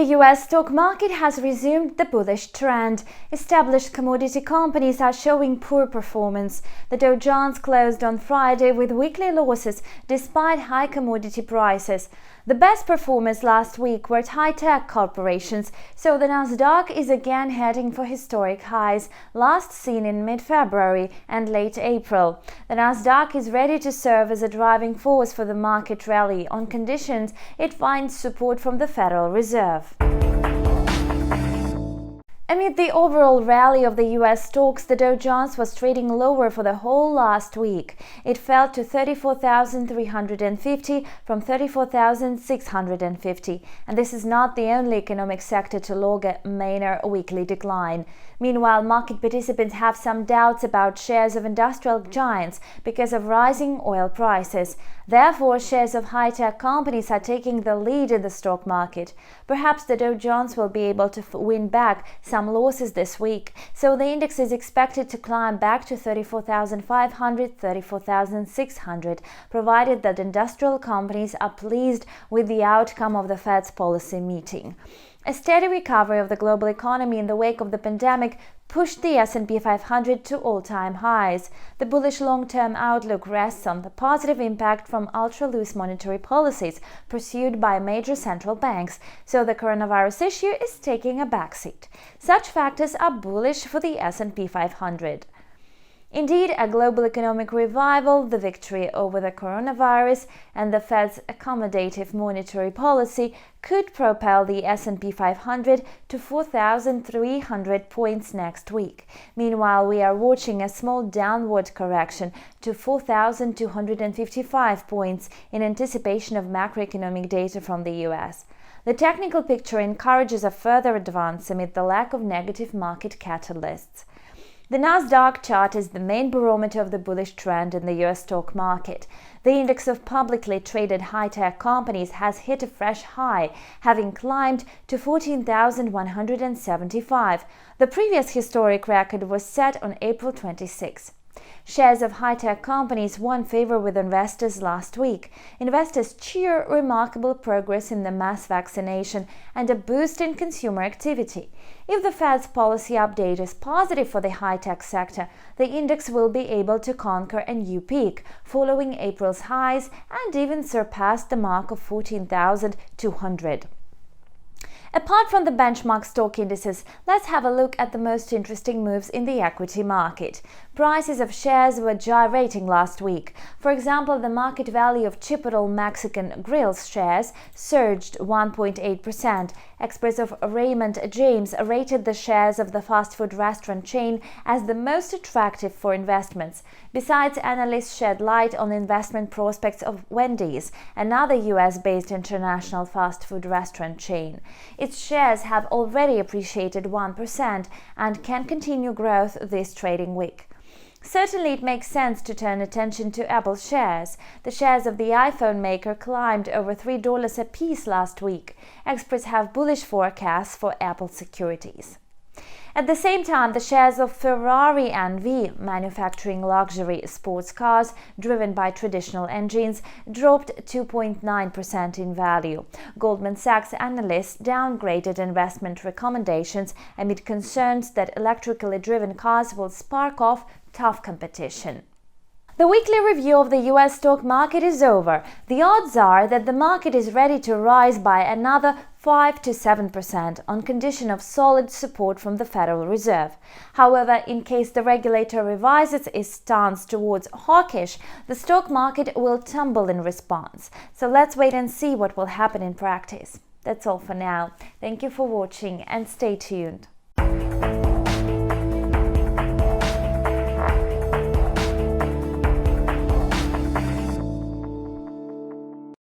The US stock market has resumed the bullish trend. Established commodity companies are showing poor performance. The Dow Jones closed on Friday with weekly losses despite high commodity prices. The best performers last week were high-tech corporations, so the NASDAQ is again heading for historic highs, last seen in mid-February and late April. The NASDAQ is ready to serve as a driving force for the market rally on conditions it finds support from the Federal Reserve. Amid the overall rally of the US stocks, the Dow Jones was trading lower for the whole last week. It fell to 34,350 from 34,650, and this is not the only economic sector to log a minor weekly decline. Meanwhile, market participants have some doubts about shares of industrial giants because of rising oil prices. Therefore, shares of high-tech companies are taking the lead in the stock market. Perhaps the Dow Jones will be able to win back some losses this week, so the index is expected to climb back to 34,500, 34,600, provided that industrial companies are pleased with the outcome of the Fed's policy meeting. A steady recovery of the global economy in the wake of the pandemic pushed the S&P 500 to all-time highs. The bullish long-term outlook rests on the positive impact from ultra-loose monetary policies pursued by major central banks, so the coronavirus issue is taking a backseat. Such factors are bullish for the S&P 500. Indeed, a global economic revival, the victory over the coronavirus, and the Fed's accommodative monetary policy could propel the S&P 500 to 4,300 points next week. Meanwhile, we are watching a small downward correction to 4,255 points in anticipation of macroeconomic data from the US. The technical picture encourages a further advance amid the lack of negative market catalysts. The NASDAQ chart is the main barometer of the bullish trend in the US stock market. The index of publicly traded high-tech companies has hit a fresh high, having climbed to 14,175. The previous historic record was set on April 26. Shares of high-tech companies won favor with investors last week. Investors cheer remarkable progress in the mass vaccination and a boost in consumer activity. If the Fed's policy update is positive for the high-tech sector, the index will be able to conquer a new peak, following April's highs, and even surpass the mark of 14,200. Apart from the benchmark stock indices, let's have a look at the most interesting moves in the equity market. Prices of shares were gyrating last week. For example, the market value of Chipotle Mexican Grills shares surged 1.8%. Experts of Raymond James rated the shares of the fast food restaurant chain as the most attractive for investments. Besides, analysts shed light on investment prospects of Wendy's, another US-based international fast food restaurant chain. Its shares have already appreciated 1% and can continue growth this trading week. Certainly, it makes sense to turn attention to Apple shares. The shares of the iPhone maker climbed over $3 a piece last week. Experts have bullish forecasts for Apple securities. At the same time, the shares of Ferrari N.V, manufacturing luxury sports cars driven by traditional engines, dropped 2.9% in value. Goldman Sachs analysts downgraded investment recommendations amid concerns that electrically driven cars will spark off tough competition. The weekly review of the US stock market is over. The odds are that the market is ready to rise by another 5 to 7% on condition of solid support from the Federal Reserve. However, in case the regulator revises its stance towards hawkish, the stock market will tumble in response. So let's wait and see what will happen in practice. That's all for now. Thank you for watching and stay tuned.